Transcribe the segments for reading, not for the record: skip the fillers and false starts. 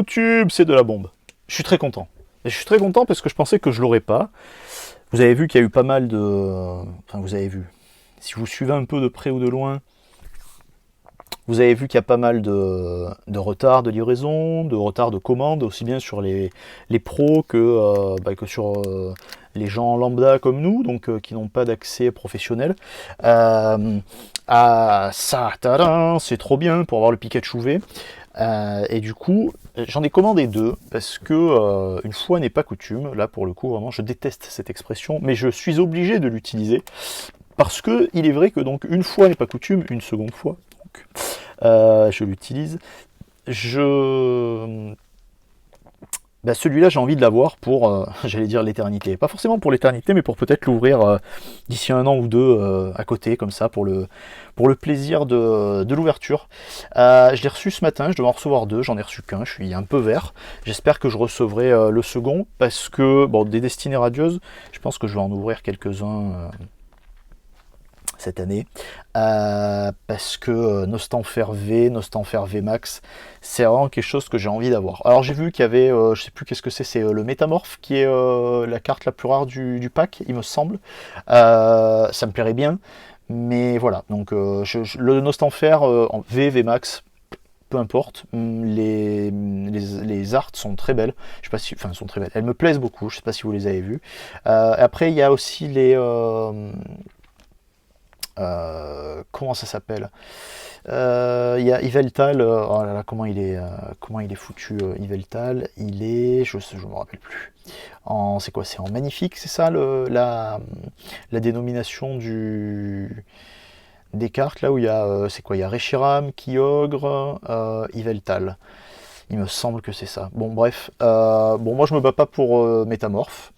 coutume, c'est de la bombe. Je suis très content. Et je suis très content parce que je pensais que je l'aurais pas. Vous avez vu qu'il y a eu pas mal de... Enfin, vous avez vu. Si vous suivez un peu de près ou de loin, vous avez vu qu'il y a pas mal de retard de livraison, de retard de commande, aussi bien sur les pros que sur les gens lambda comme nous, donc qui n'ont pas d'accès professionnel. Ça, tadam, c'est trop bien pour avoir le Pikachu V. Et du coup, j'en ai commandé deux, parce que une fois n'est pas coutume, là pour le coup vraiment je déteste cette expression, mais je suis obligé de l'utiliser, parce que il est vrai que donc une fois n'est pas coutume, une seconde fois, donc, je l'utilise. Celui-là j'ai envie de l'avoir pour, j'allais dire l'éternité, pas forcément pour l'éternité, mais pour peut-être l'ouvrir d'ici un an ou deux à côté, comme ça, pour le plaisir de l'ouverture. Je l'ai reçu ce matin, je devais en recevoir deux, j'en ai reçu qu'un, je suis un peu vert. J'espère que je recevrai le second, parce que, bon, des destinées radieuses, je pense que je vais en ouvrir quelques-uns cette année, parce que Nostanfer V, Nostanfer V Max, c'est vraiment quelque chose que j'ai envie d'avoir. Alors j'ai vu qu'il y avait, je sais plus qu'est-ce que c'est le Métamorphe qui est la carte la plus rare du pack, il me semble. Ça me plairait bien, mais voilà, donc le Nostanfer en V, V Max, peu importe, les arts sont très belles, je sais pas si, enfin sont très belles, elles me plaisent beaucoup, je sais pas si vous les avez vues. Après il y a aussi les... comment ça s'appelle, il y a Yveltal, oh là là, comment il est foutu, Yveltal, il est, je me rappelle plus, c'est quoi, c'est en magnifique, c'est ça la dénomination des cartes, là où il y a, c'est quoi, il y a Reshiram, Kyogre, Yveltal, il me semble que c'est ça. Bon bref, bon moi je me bats pas pour Métamorphe,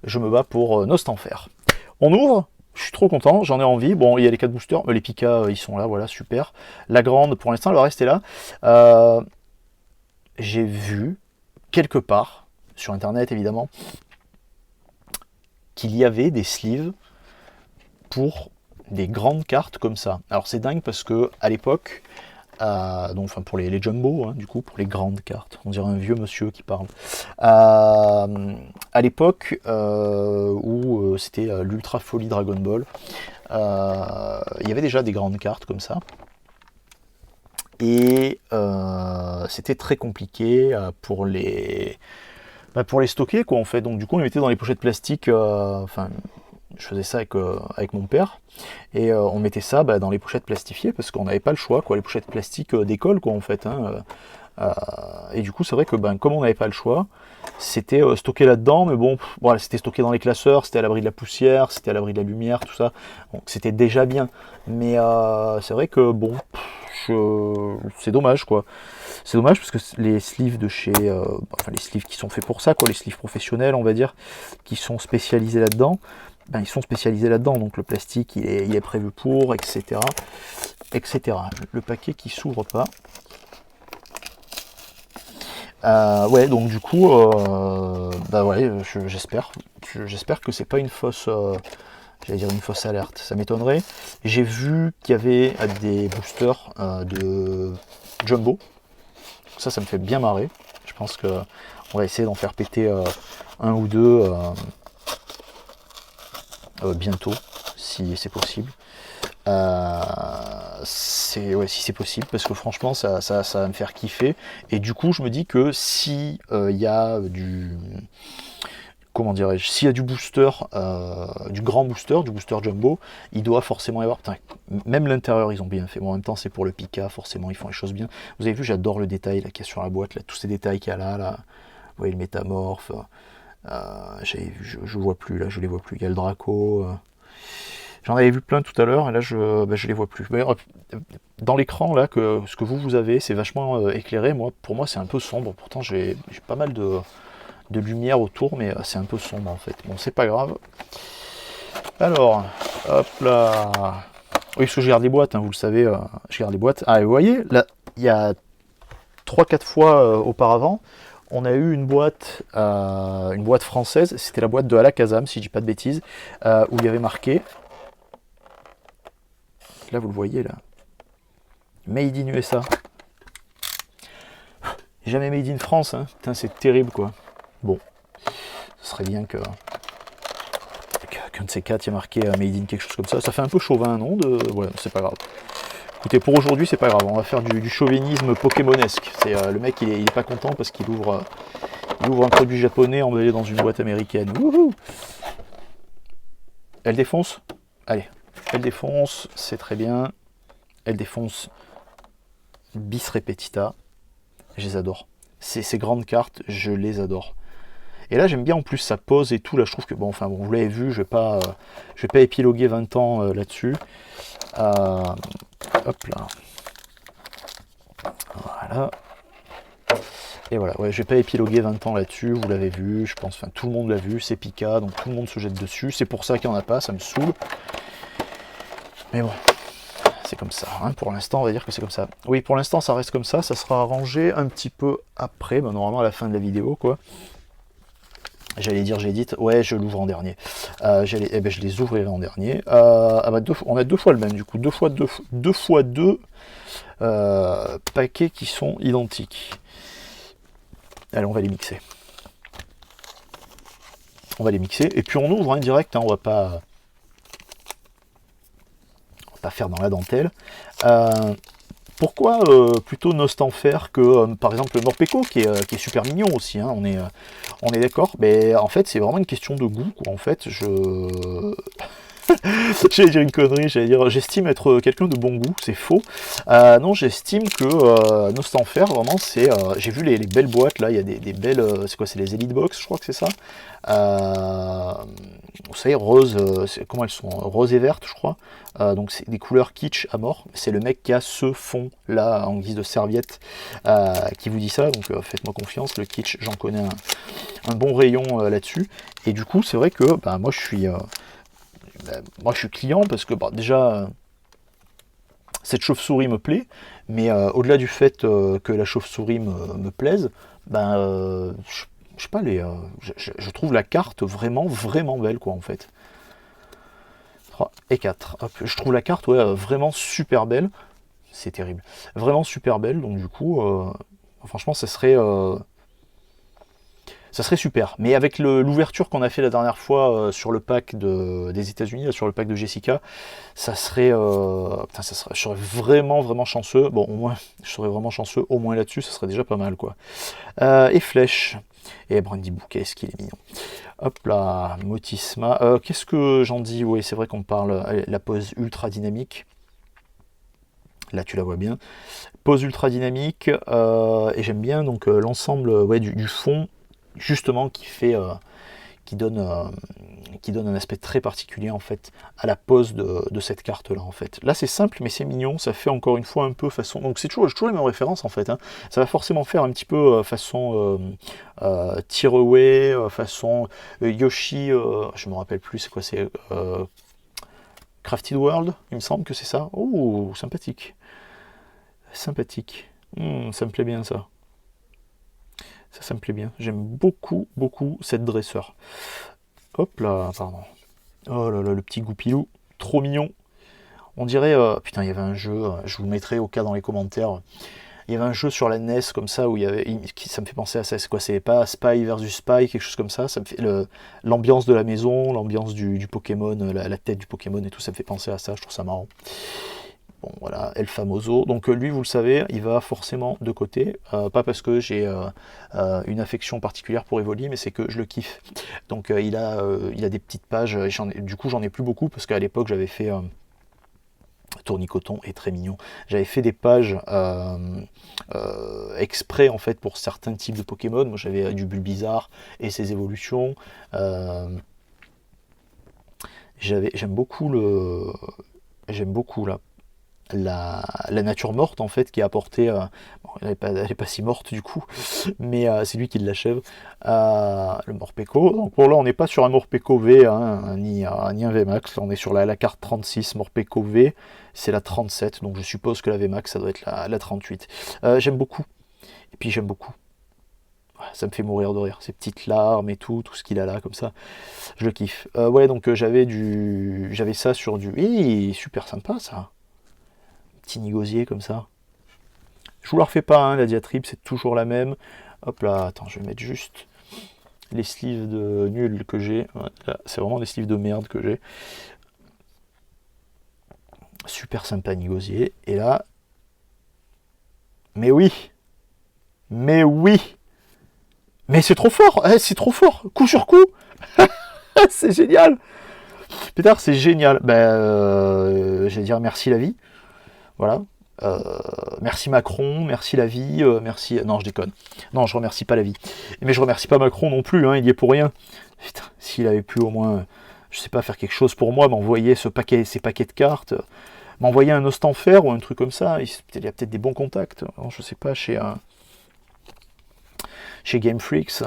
je me bats pour Nostanfer. On ouvre. Je suis trop content, j'en ai envie. Bon, il y a les 4 boosters, les Pika, ils sont là, voilà, super. La grande, pour l'instant, le reste est là. J'ai vu, quelque part, sur Internet évidemment, qu'il y avait des sleeves pour des grandes cartes comme ça. Alors c'est dingue parce que à l'époque, donc enfin pour les jumbo, hein, du coup pour les grandes cartes, on dirait un vieux monsieur qui parle. À l'époque où c'était l'Ultra Folie Dragon Ball, il y avait déjà des grandes cartes comme ça. Et c'était très compliqué pour les stocker quoi en fait. Donc du coup on les mettait dans les pochettes plastiques, enfin je faisais ça avec mon père, et on mettait ça dans les pochettes plastifiées parce qu'on n'avait pas le choix quoi, les pochettes plastiques d'école quoi en fait, hein, et du coup c'est vrai que comme on n'avait pas le choix, c'était stocké là-dedans, mais bon, voilà, c'était stocké dans les classeurs, c'était à l'abri de la poussière, c'était à l'abri de la lumière, tout ça, donc c'était déjà bien, mais c'est vrai que bon, c'est dommage quoi. C'est dommage parce que les sleeves de chez, enfin les sleeves qui sont faits pour ça quoi, les sleeves professionnels on va dire, qui sont spécialisés là-dedans, ils sont spécialisés là-dedans, donc le plastique il est prévu pour, etc. etc. Le paquet qui s'ouvre pas. Ouais, donc du coup, ouais, j'espère que c'est pas une fausse, j'allais dire une fausse alerte, ça m'étonnerait. J'ai vu qu'il y avait des boosters de Jumbo, ça me fait bien marrer. Je pense que on va essayer d'en faire péter un ou deux bientôt, si c'est possible. Ouais, si c'est possible, parce que franchement ça va me faire kiffer, et du coup je me dis que si il y a comment dirais-je, s'il y a du booster, du grand booster, du booster jumbo, il doit forcément y avoir, putain, même l'intérieur ils ont bien fait, bon, en même temps c'est pour le Pika, forcément ils font les choses bien. Vous avez vu, j'adore le détail là qu'il y a sur la boîte, là, tous ces détails qu'il y a là, vous voyez le métamorphe, je vois plus là, je les vois plus, il y a le Draco, j'en avais vu plein tout à l'heure, et là je les vois plus. Mais, dans l'écran là, ce que vous avez, c'est vachement éclairé. Pour moi c'est un peu sombre, pourtant j'ai pas mal de lumière autour, mais c'est un peu sombre en fait. Bon, c'est pas grave. Alors, hop là. Oui, parce que je garde les boîtes, hein, vous le savez, je garde les boîtes. Ah, et vous voyez, là, il y a 3-4 fois auparavant, on a eu une boîte française, c'était la boîte de Alakazam, si je dis pas de bêtises, où il y avait marqué, là vous le voyez là, Made in USA. Jamais made in France, hein. Putain, c'est terrible, quoi. Bon, ce serait bien que qu'un de ces quatre, il y a marqué made in quelque chose comme ça. Ça fait un peu chauvin, non de... Ouais, c'est pas grave. Écoutez, pour aujourd'hui, c'est pas grave. On va faire du chauvinisme pokémonesque. C'est le mec, il est pas content parce qu'il ouvre un produit japonais emballé dans une boîte américaine. Wouhou! Elle défonce? Allez, elle défonce, c'est très bien. Elle défonce bis repetita. Je les adore. Ces grandes cartes, je les adore. Et là, j'aime bien en plus sa pose et tout. Là, je trouve que, bon, enfin, bon, vous l'avez vu, je vais pas épiloguer 20 ans là-dessus. Hop là. Voilà. Et voilà, ouais, je vais pas épiloguer 20 ans là-dessus, vous l'avez vu, je pense, enfin tout le monde l'a vu, c'est Pika, donc tout le monde se jette dessus, c'est pour ça qu'il n'y en a pas, ça me saoule. Mais bon, c'est comme ça, hein. Pour l'instant on va dire que c'est comme ça. Oui, pour l'instant ça reste comme ça sera arrangé un petit peu après, ben, normalement à la fin de la vidéo, quoi. J'allais dire j'édite, ouais je l'ouvre en dernier. Eh ben, je les ouvrirai en dernier. Ah bah on a deux fois le même, du coup, deux fois deux paquets qui sont identiques. Allez, on va les mixer. On va les mixer. Et puis on ouvre en direct, hein, on va pas faire dans la dentelle. Pourquoi plutôt Nostanfer que par exemple le Morpeko qui est super mignon aussi, hein, on est d'accord. Mais en fait c'est vraiment une question de goût, quoi. En fait j'allais dire une connerie, j'estime être quelqu'un de bon goût, c'est faux. Non, j'estime que Nostanfer, vraiment, c'est... j'ai vu les belles boîtes, là, il y a des belles... c'est quoi, c'est les Elite Box, je crois que c'est ça. Vous savez, rose, comment elles sont? Rose et verte, je crois. Donc c'est des couleurs kitsch à mort. C'est le mec qui a ce fond-là, en guise de serviette, qui vous dit ça. Donc faites-moi confiance, le kitsch, j'en connais un bon rayon là-dessus. Et du coup, c'est vrai que bah, moi, je suis client parce que bah, déjà cette chauve-souris me plaît, mais au-delà du fait que la chauve-souris me plaise, ben je sais pas, je trouve la carte vraiment belle, quoi, en fait. 3 et 4. Hop, je trouve la carte, ouais, vraiment super belle. C'est terrible. Vraiment super belle, donc du coup, franchement, ça serait super. Mais avec l'ouverture qu'on a fait la dernière fois sur le pack des États-Unis, sur le pack de Jessica, ça serait, je serais vraiment chanceux. Bon, au moins, je serais vraiment chanceux, au moins là-dessus, ça serait déjà pas mal, quoi. Et Flèche. Et Brandy Bouquet, est-ce qu'il est mignon. Hop là, Motisma. Qu'est-ce que j'en dis? Oui, c'est vrai qu'on parle la pose ultra dynamique. Là, tu la vois bien. Pose ultra dynamique. Et j'aime bien donc l'ensemble, ouais, du fond, justement, qui donne un aspect très particulier, en fait, à la pose de cette carte là, en fait. Là c'est simple mais c'est mignon, ça fait encore une fois un peu façon, donc c'est toujours les mêmes références, en fait, hein. Ça va forcément faire un petit peu façon Tearaway, façon Yoshi, je me rappelle plus c'est quoi, c'est Crafted World, il me semble que c'est ça. Oh, sympathique, sympathique. Ça me plaît bien, ça. Ça me plaît bien. J'aime beaucoup cette dresseur. Hop là, pardon. Oh là là, le petit goupilou, trop mignon. On dirait... putain, il y avait un jeu, je vous le mettrai au cas dans les commentaires. Il y avait un jeu sur la NES comme ça, où il y avait... ça me fait penser à ça, c'est quoi? C'est pas Spy versus Spy, quelque chose comme ça. Ça me fait l'ambiance de la maison, l'ambiance du Pokémon, la tête du Pokémon et tout, ça me fait penser à ça, je trouve ça marrant. Bon, voilà, El Famoso. Donc lui, vous le savez, il va forcément de côté. Pas parce que j'ai une affection particulière pour Evoli, mais c'est que je le kiffe. Donc il a des petites pages. Du coup, j'en ai plus beaucoup parce qu'à l'époque, j'avais fait... Tournicoton est très mignon. J'avais fait des pages exprès, en fait, pour certains types de Pokémon. Moi, j'avais du Bulbizarre et ses évolutions. J'aime beaucoup la nature morte, en fait, qui est apportée. Bon, elle n'est pas si morte du coup, mais c'est lui qui l'achève. Le Morpeko. Donc pour là, on n'est pas sur un Morpeko V, hein, ni un VMAX. Là, on est sur la carte 36. Morpeko V, c'est la 37. Donc je suppose que la VMAX, ça doit être la 38. J'aime beaucoup. Et puis j'aime beaucoup. Ça me fait mourir de rire. Ces petites larmes et tout ce qu'il a là, comme ça. Je le kiffe. Ouais, donc j'avais ça sur du... super sympa, ça. Petit nigosier comme ça. Je vous la refais pas, hein, la diatribe, c'est toujours la même. Hop là, attends, je vais mettre juste les sleeves de nul que j'ai. Voilà, c'est vraiment des sleeves de merde que j'ai. Super sympa Nigosier. Et là... Mais oui! Mais oui! Mais c'est trop fort! C'est trop fort! Coup sur coup! C'est génial! Pétard, c'est génial! Je vais dire merci la vie. Voilà. Merci Macron, merci la vie, merci... Non, je déconne. Non, je remercie pas la vie. Mais je remercie pas Macron non plus, hein, il y est pour rien. Putain, s'il avait pu au moins, je sais pas, faire quelque chose pour moi, m'envoyer ces paquets de cartes, m'envoyer un host en fer ou un truc comme ça, il y a peut-être des bons contacts, alors, je sais pas, chez Game Freaks,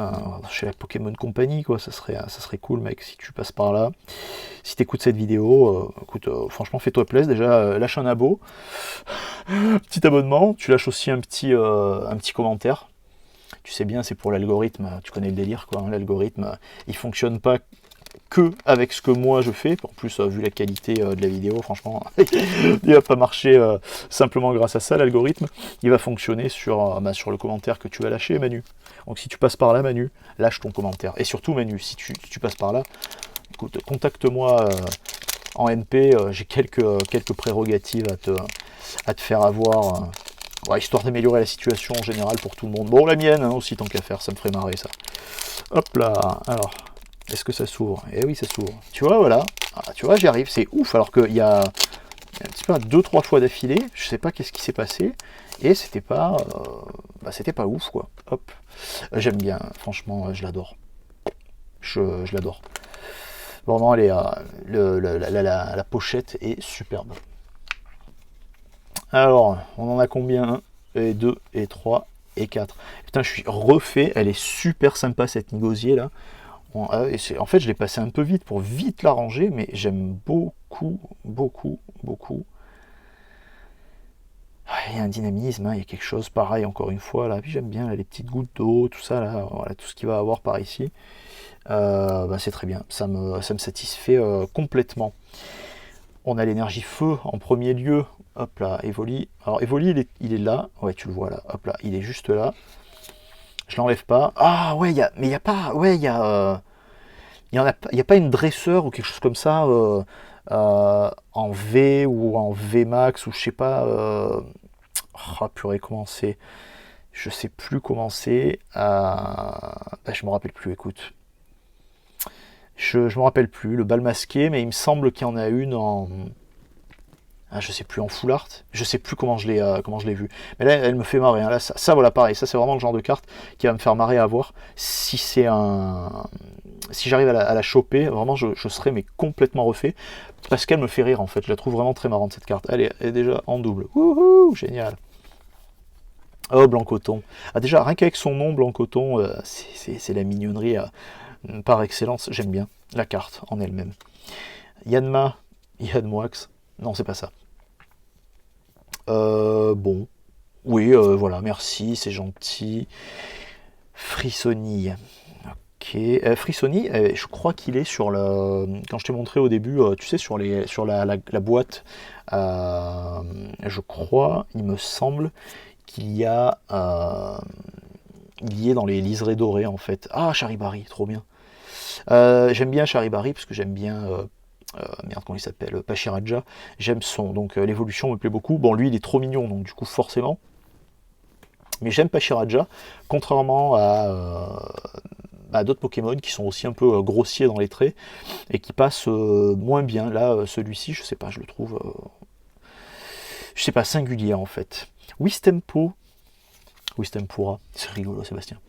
chez la Pokémon Company, quoi, ça serait cool, mec, si tu passes par là. Si tu écoutes cette vidéo, écoute, franchement, fais-toi plaisir, déjà, lâche un abo, petit abonnement, tu lâches aussi un petit commentaire. Tu sais bien, c'est pour l'algorithme, tu connais le délire, quoi, hein, l'algorithme, il fonctionne pas que avec ce que moi je fais. En plus, vu la qualité de la vidéo, franchement, il va pas marcher simplement grâce à ça, l'algorithme. Il va fonctionner sur le commentaire que tu vas lâcher, Manu. Donc si tu passes par là, Manu, lâche ton commentaire. Et surtout, Manu, si tu passes par là, écoute, contacte-moi en MP, j'ai quelques prérogatives à te faire avoir, histoire d'améliorer la situation en général pour tout le monde. Bon, la mienne hein, aussi, tant qu'à faire, ça me ferait marrer ça. Hop là, alors... Est-ce que ça s'ouvre? Eh oui, ça s'ouvre. Tu vois, voilà. Ah, tu vois, j'y arrive. C'est ouf. Alors qu'il y a un petit peu 2-3 fois d'affilée. Je sais pas qu'est-ce qui s'est passé. Et c'était pas ouf, quoi. Hop. J'aime bien. Franchement, je l'adore. Je l'adore. Vraiment, elle est, la pochette est superbe. Alors, on en a combien? 1, et 2, et 3, et 4. Putain, je suis refait. Elle est super sympa, cette Nigosier, là. En fait, je l'ai passé un peu vite pour vite la ranger, mais j'aime beaucoup, beaucoup, beaucoup. Il y a un dynamisme, hein, il y a quelque chose pareil, encore une fois, là. Puis j'aime bien là, les petites gouttes d'eau, tout ça, là, voilà, tout ce qu'il va avoir par ici. C'est très bien, ça me satisfait complètement. On a l'énergie feu en premier lieu. Hop là, Evoli. Alors Evoli, il est là. Ouais, tu le vois là. Hop là, il est juste là. Je l'enlève pas. Ah ouais, mais il n'y a pas... Ouais, il y a... Il n'y a pas une dresseur ou quelque chose comme ça en V ou en V max ou je sais pas. Oh purée, comment c'est? Je sais plus comment c'est. Je me rappelle plus, écoute. Je me rappelle plus. Le bal masqué, mais il me semble qu'il y en a une en... je sais plus, en full art. Je sais plus comment je l'ai vu. Mais là, elle me fait marrer. Hein. Là, ça, voilà, pareil. Ça, c'est vraiment le genre de carte qui va me faire marrer à voir. Si j'arrive à la choper, vraiment, je serai mais complètement refait. Parce qu'elle me fait rire, en fait. Je la trouve vraiment très marrante, cette carte. Elle est déjà en double. Wouhou, génial. Oh, Blanc Coton. Ah, déjà, rien qu'avec son nom, Blanc Coton, c'est la mignonnerie par excellence. J'aime bien la carte en elle-même. Yanma, Yanmoix. Non, c'est pas ça. Bon. Oui, voilà, merci, c'est gentil. Frissoni. Ok. Frissoni, je crois qu'il est sur le... Quand je t'ai montré au début, tu sais, sur la boîte, je crois, il me semble, qu'il y a... il y est dans les liserés dorés, en fait. Ah, Charibari, trop bien. J'aime bien Charibari, parce que j'aime bien... merde, comment il s'appelle, Pachiraja, j'aime son, donc l'évolution me plaît beaucoup. Bon, lui il est trop mignon, donc du coup forcément, mais j'aime Pachiraja, contrairement à d'autres Pokémon qui sont aussi un peu grossiers dans les traits et qui passent moins bien. Là, celui-ci, je sais pas, je le trouve, je sais pas, singulier en fait. Wistempo, Wistempura, c'est rigolo, Sébastien.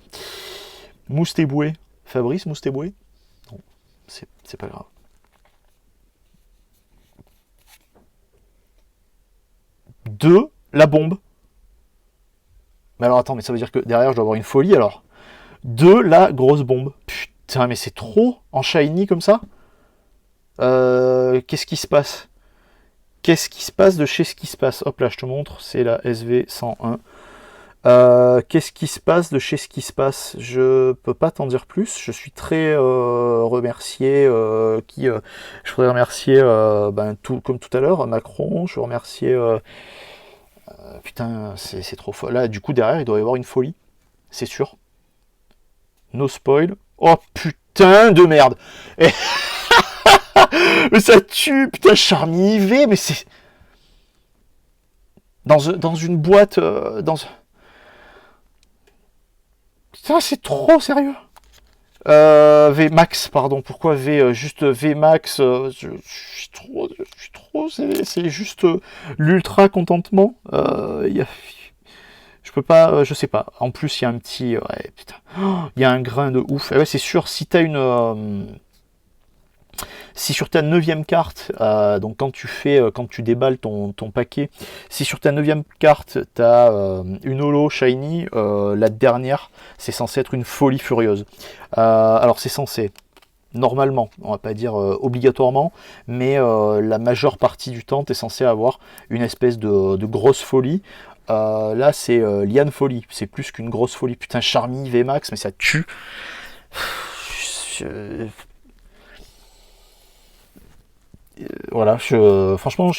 Moustéboué, Fabrice Moustéboué, non, c'est pas grave. De la bombe. Mais alors attends, mais ça veut dire que derrière je dois avoir une folie alors. De la grosse bombe. Putain, mais c'est trop en shiny comme ça. Qu'est-ce qui se passe? Qu'est-ce qui se passe de chez ce qui se passe? Hop là, je te montre, c'est la SV101. Qu'est-ce qui se passe de chez ce qui se passe? Je peux pas t'en dire plus. Je suis très remercié. Je voudrais remercier, comme tout à l'heure, Macron. Je veux remercier Putain, c'est trop fort. Là, du coup, derrière, il doit y avoir une folie. C'est sûr. No spoil. Oh putain de merde. Et... mais ça tue. Putain, Charmy IV, mais c'est... Dans une boîte... Putain, c'est trop sérieux. VMAX, pardon. Pourquoi V juste VMAX je suis trop. C'est juste l'ultra contentement. Je peux pas, je sais pas. En plus, il y a un petit, ouais, putain, il y a un grain de ouf. Et ouais, c'est sûr. Si t'as si sur ta neuvième carte, donc quand tu déballes ton paquet, si sur ta neuvième carte, tu as une holo shiny, la dernière, c'est censé être une folie furieuse. Alors c'est censé, normalement, on va pas dire obligatoirement, mais la majeure partie du temps, tu es censé avoir une espèce de grosse folie. Là, c'est Liane Folie, c'est plus qu'une grosse folie. Putain, Charmy, VMAX, mais ça tue. Voilà, franchement,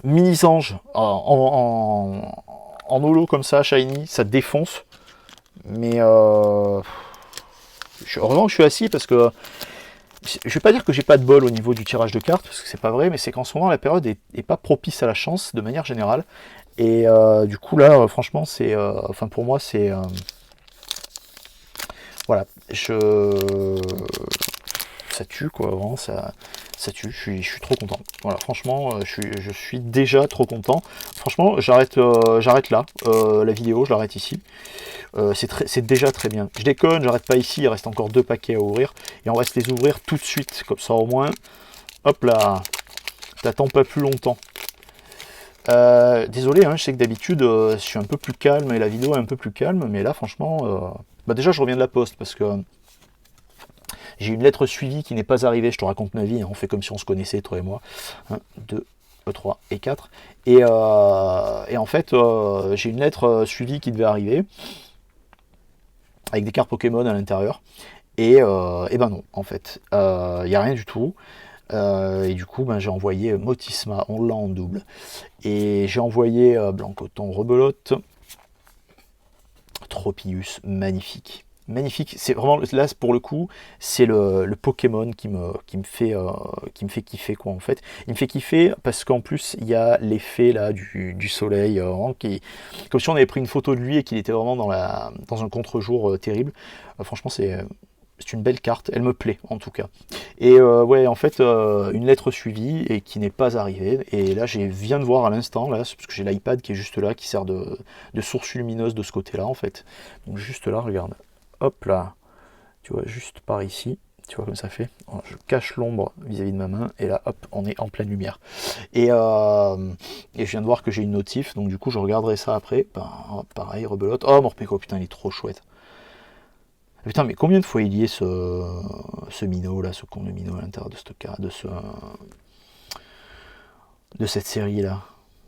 Mini-Ange en holo comme ça, shiny, ça défonce. Mais heureusement que je suis assis parce que je vais pas dire que j'ai pas de bol au niveau du tirage de cartes, parce que c'est pas vrai, mais c'est qu'en ce moment la période est pas propice à la chance de manière générale. Et du coup là, franchement, c'est, enfin pour moi, c'est, voilà, ça tue quoi, vraiment ça tue, je suis trop content. Voilà, franchement, je suis déjà trop content. Franchement, j'arrête là, la vidéo, je l'arrête ici. C'est déjà très bien. Je déconne, j'arrête pas ici, il reste encore 2 paquets à ouvrir. Et on va se les ouvrir tout de suite, comme ça au moins. Hop là, t'attends pas plus longtemps. Désolé, hein, je sais que d'habitude je suis un peu plus calme et la vidéo est un peu plus calme, mais là franchement, bah déjà je reviens de la poste parce que j'ai une lettre suivie qui n'est pas arrivée. Je te raconte ma vie, hein, on fait comme si on se connaissait, toi et moi. 1, 2, 3 et 4. Et en fait, j'ai une lettre suivie qui devait arriver, avec des cartes Pokémon à l'intérieur. Et ben non, en fait. Il n'y a rien du tout. Et du coup, ben, j'ai envoyé Motisma, on l'a en double. Et j'ai envoyé Blancoton Rebelote. Tropius, magnifique. Magnifique, c'est vraiment, là pour le coup, c'est le Pokémon qui me fait kiffer quoi en fait. Il me fait kiffer parce qu'en plus il y a l'effet là du soleil, comme si on avait pris une photo de lui et qu'il était vraiment dans un contre-jour terrible. Franchement c'est une belle carte, elle me plaît en tout cas. Et ouais, en fait, une lettre suivie et qui n'est pas arrivée. Et là, je viens de voir à l'instant, là, parce que j'ai l'iPad qui est juste là, qui sert de source lumineuse de ce côté-là, en fait. Donc juste là, regarde. Hop là, tu vois, juste par ici. Tu vois comme ça fait. Je cache l'ombre vis-à-vis de ma main. Et là, hop, on est en pleine lumière. Et je viens de voir que j'ai une notif. Donc du coup, je regarderai ça après. Ben, pareil, rebelote. Oh, Morpeko, putain, il est trop chouette. Putain, mais combien de fois il y est ce minot là, ce con de minot à l'intérieur de ce cas, de cette série là.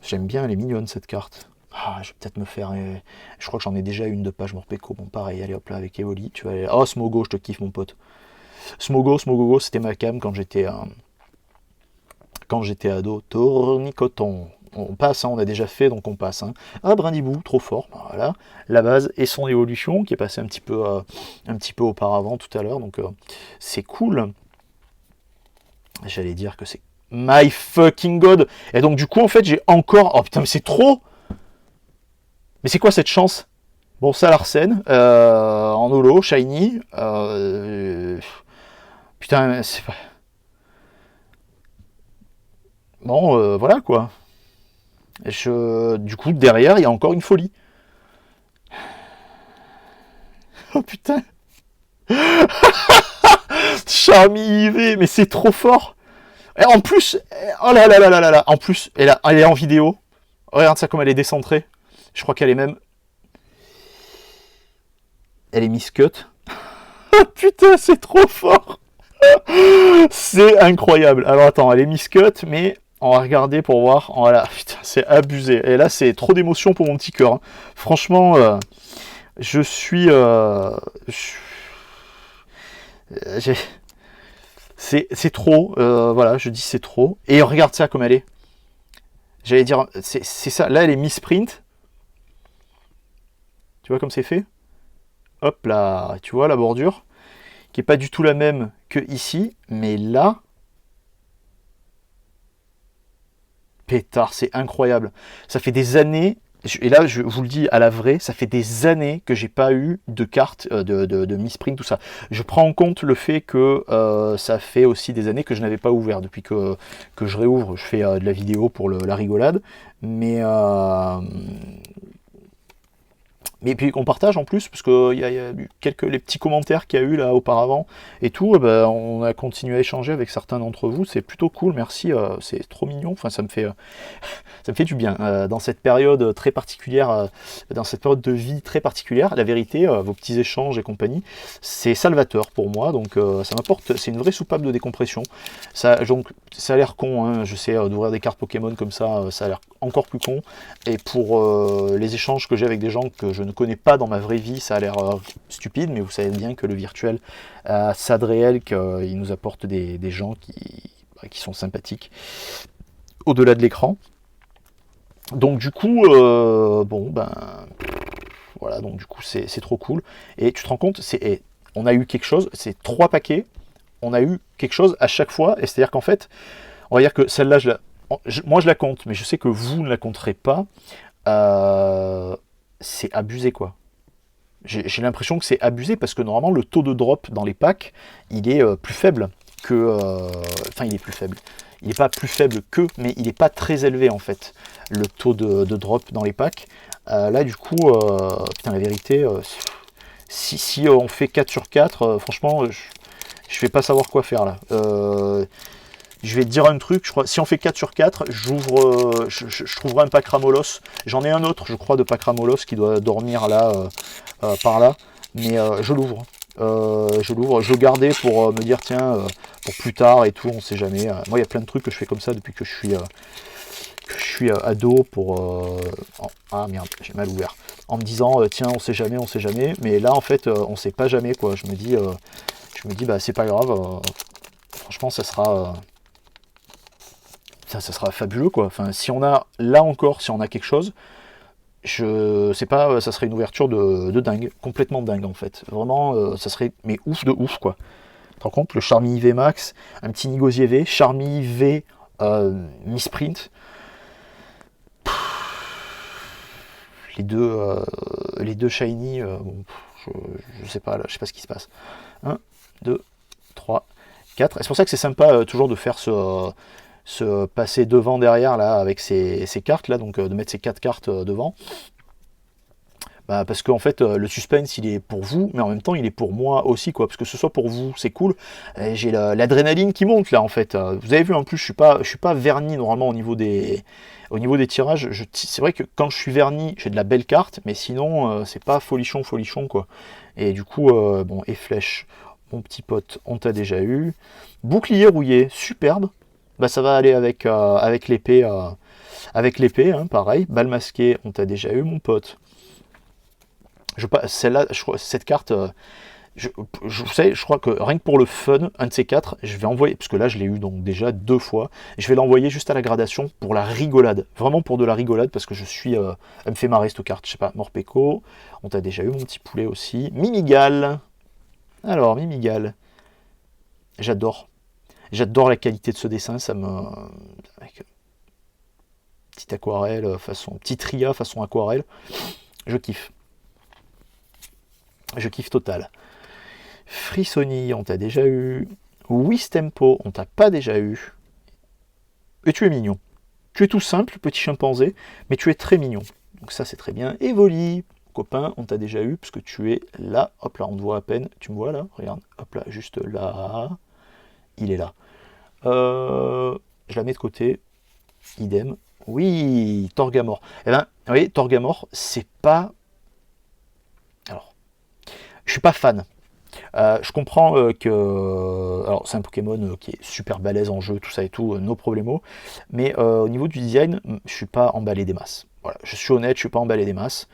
J'aime bien, elle est mignonne cette carte. Ah, je vais peut-être me faire. Je crois que j'en ai déjà une de page Morpeko. Bon, pareil, allez hop là avec Evoli. Tu vas aller. Oh, Smogo, je te kiffe mon pote. Smogo, c'était ma cam quand j'étais ado. Tournicoton. On passe, hein, on a déjà fait, donc on passe. Hein. Ah, Brindibou, trop fort. Voilà, la base et son évolution qui est passé un petit peu auparavant tout à l'heure. Donc c'est cool. J'allais dire que c'est my fucking god. Et donc du coup, en fait, j'ai encore. Oh putain, mais c'est trop. Mais c'est quoi cette chance? Bon, ça Larsen, en holo, shiny. Putain, c'est pas. Bon, voilà quoi. Du coup, derrière, il y a encore une folie. Oh putain. Charmy IV, mais c'est trop fort. Et en plus, oh là là là là là là. En plus, elle est en vidéo. Regarde ça comme elle est décentrée. Je crois qu'elle est même. Elle est miscut. Oh putain, c'est trop fort. C'est incroyable. Alors attends, elle est miscut, mais on va regarder pour voir. Voilà, putain, c'est abusé. Et là, c'est trop d'émotion pour mon petit cœur. Hein. Franchement, je suis. C'est trop. Voilà, je dis c'est trop. Et regarde ça comme elle est. J'allais dire, c'est ça. Là, elle est misprint. Tu vois comme c'est fait? Hop là, tu vois la bordure, qui est pas du tout la même que ici, mais là, pétard, c'est incroyable. Ça fait des années, et là je vous le dis à la vraie, ça fait des années que j'ai pas eu de carte de misprint, tout ça. Je prends en compte le fait que ça fait aussi des années que je n'avais pas ouvert. Depuis que je réouvre, je fais de la vidéo pour la rigolade, mais puis on partage en plus, parce qu'il y a eu les petits commentaires qu'il y a eu là auparavant et tout, on a continué à échanger avec certains d'entre vous, c'est plutôt cool, merci, c'est trop mignon, enfin ça me fait du bien. Dans cette période très particulière, dans cette période de vie très particulière, la vérité, vos petits échanges et compagnie, c'est salvateur pour moi, donc ça m'apporte, c'est une vraie soupape de décompression. Donc, ça a l'air con, hein, je sais, d'ouvrir des cartes Pokémon comme ça a l'air encore plus con, et pour les échanges que j'ai avec des gens que je ne connais pas dans ma vraie vie, ça a l'air stupide, mais vous savez bien que le virtuel a ça de réel, qu'il nous apporte des gens qui sont sympathiques au-delà de l'écran. Donc du coup, bon ben voilà, donc du coup c'est trop cool. Et tu te rends compte, on a eu quelque chose, c'est 3 paquets, on a eu quelque chose à chaque fois, et c'est-à-dire qu'en fait, on va dire que celle-là, moi je la compte, mais je sais que vous ne la compterez pas. C'est abusé quoi. J'ai l'impression que c'est abusé parce que normalement le taux de drop dans les packs, il est plus faible que... Enfin, il est plus faible. Il n'est pas plus faible que, mais il n'est pas très élevé en fait, le taux de drop dans les packs. Là du coup, putain la vérité, si on fait 4 sur 4, franchement, je vais pas savoir quoi faire là. Je vais te dire un truc, je crois, si on fait 4 sur 4, j'ouvre, je trouverai un pack Ramolos. J'en ai un autre, je crois, de pack Ramolos qui doit dormir là, par là. Mais je l'ouvre. Je le gardais pour me dire, tiens, pour plus tard et tout, on sait jamais. Moi, il y a plein de trucs que je fais comme ça depuis que je suis ado pour... ah merde, j'ai mal ouvert. En me disant, tiens, on sait jamais, on sait jamais. Mais là, en fait, on sait pas jamais, quoi. Je me dis, bah, c'est pas grave. Franchement, ça sera fabuleux quoi. Enfin, si on a là encore, si on a quelque chose, je sais pas, ça serait une ouverture de dingue, complètement dingue en fait. Vraiment, ça serait mais ouf de ouf quoi. Tu te rends compte, le Charmy IV Max, un petit Nigosier V, Charmy V Mi-Sprint. Les deux shiny, bon, je sais pas là, je sais pas ce qui se passe. 1, 2, 3, 4. Et c'est pour ça que c'est sympa toujours de faire se passer devant derrière là avec ces cartes là, donc de mettre ces 4 cartes devant. Bah, parce qu'en fait le suspense il est pour vous, mais en même temps il est pour moi aussi quoi, parce que ce soit pour vous c'est cool. J'ai l'adrénaline qui monte là en fait. Vous avez vu en plus je suis pas verni normalement au niveau des tirages. C'est vrai que quand je suis verni j'ai de la belle carte, mais sinon c'est pas folichon quoi. Et du coup bon, et flèche, mon petit pote, on t'a déjà eu. Bouclier rouillé, superbe. Bah ça va aller avec l'épée, hein, pareil. Balle masquée, on t'a déjà eu mon pote. Celle-là, cette carte, je crois que rien que pour le fun, un de ces 4, je vais envoyer, parce que là je l'ai eu donc déjà 2 fois, je vais l'envoyer juste à la gradation pour la rigolade, vraiment pour de la rigolade, parce que elle me fait marrer cette carte, je sais pas, Morpeko, on t'a déjà eu mon petit poulet aussi, Mimigal, alors Mimigal, j'adore la qualité de ce dessin, avec petite aquarelle, petit tria façon aquarelle, je kiffe total. Frissoni, on t'a déjà eu. Wistempo, on t'a pas déjà eu. Et tu es mignon. Tu es tout simple, petit chimpanzé, mais tu es très mignon. Donc ça, c'est très bien. Evoli, copain, on t'a déjà eu, parce que tu es là. Hop là, on te voit à peine. Tu me vois là? Regarde, hop là, juste là. Il est là. Je la mets de côté. Idem. Oui, Torgamor. Eh ben, oui, Torgamor, c'est pas... Alors, je suis pas fan. Je comprends que... Alors, c'est un Pokémon qui est super balèze en jeu, tout ça et tout, no problemo. Mais au niveau du design, je suis pas emballé des masses. Voilà, je suis honnête, je suis pas emballé des masses.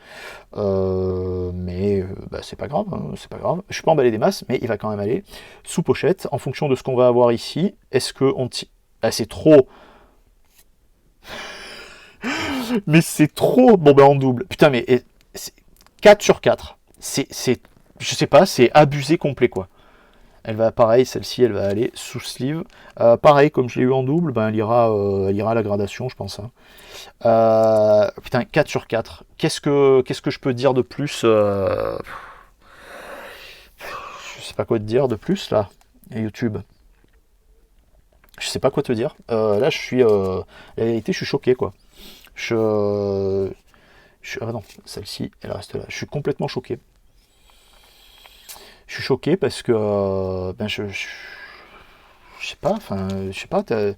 Mais bah, c'est pas grave, hein, c'est pas grave. Je suis pas emballé des masses, mais il va quand même aller sous pochette. En fonction de ce qu'on va avoir ici, est-ce que on... Ah, c'est trop... Mais c'est trop. Bon, ben en double. Putain, mais 4 sur 4. Je sais pas, c'est abusé complet, quoi. Elle va, pareil, celle-ci, elle va aller sous sleeve. Pareil, comme je l'ai eu en double, ben, elle ira à la gradation, je pense. Hein. Putain, 4 sur 4. Qu'est-ce que je peux dire de plus Je sais pas quoi te dire de plus, là, YouTube. Je sais pas quoi te dire. Là, je suis... la vérité, je suis choqué, quoi. Ah non, celle-ci, elle reste là. Je suis complètement choqué. Je suis choqué parce que... ben, je sais pas, enfin, je sais pas, je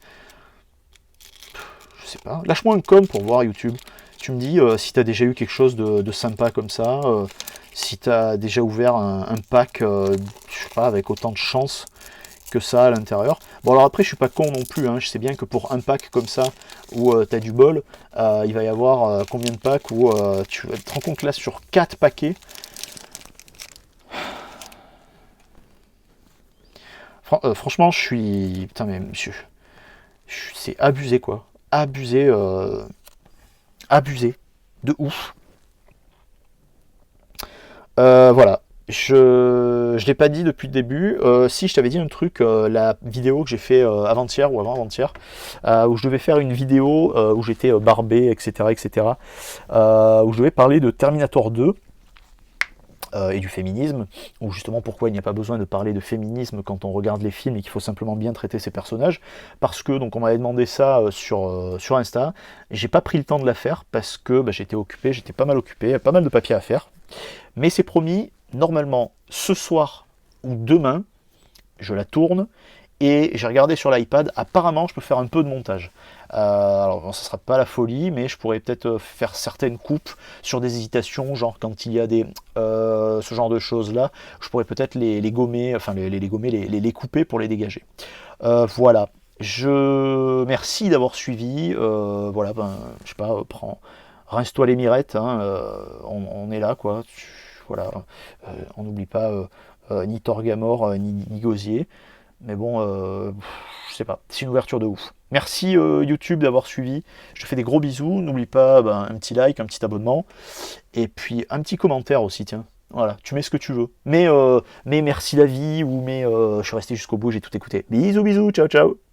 sais pas. Lâche-moi un com pour voir YouTube. Tu me dis si tu as déjà eu quelque chose de sympa comme ça, si tu as déjà ouvert un pack, je sais pas, avec autant de chance que ça à l'intérieur. Bon, alors après, je suis pas con non plus, hein. Je sais bien que pour un pack comme ça, où tu as du bol, il va y avoir combien de packs où tu te rends compte là sur 4 paquets. Franchement, je suis... Putain, mais c'est abusé, quoi. Abusé, abusé. De ouf. Voilà. Je l'ai pas dit depuis le début. Si je t'avais dit un truc, la vidéo que j'ai fait avant-hier ou avant-avant-hier, où je devais faire une vidéo où j'étais barbé, etc., etc., où je devais parler de Terminator 2 et du féminisme, ou justement pourquoi il n'y a pas besoin de parler de féminisme quand on regarde les films et qu'il faut simplement bien traiter ces personnages, parce que donc on m'avait demandé ça sur Insta, et j'ai pas pris le temps de la faire parce que bah, j'étais occupé, j'étais pas mal occupé, pas mal de papiers à faire, mais c'est promis, normalement ce soir ou demain, je la tourne, et j'ai regardé sur l'iPad, apparemment je peux faire un peu de montage. Alors bon, ça ne sera pas la folie, mais je pourrais peut-être faire certaines coupes sur des hésitations, genre quand il y a ce genre de choses là, je pourrais peut-être les gommer, enfin les gommer, les couper pour les dégager. Voilà. Merci d'avoir suivi. Voilà, ben, je sais pas, rince-toi les mirettes, hein, on est là quoi. Voilà, on n'oublie pas ni Torgamore ni Gosier. Mais bon, je sais pas, c'est une ouverture de ouf. Merci YouTube d'avoir suivi. Je te fais des gros bisous. N'oublie pas un petit like, un petit abonnement. Et puis un petit commentaire aussi, tiens. Voilà, tu mets ce que tu veux. Mais merci la vie ou mais je suis resté jusqu'au bout, j'ai tout écouté. Bisous, bisous, ciao, ciao.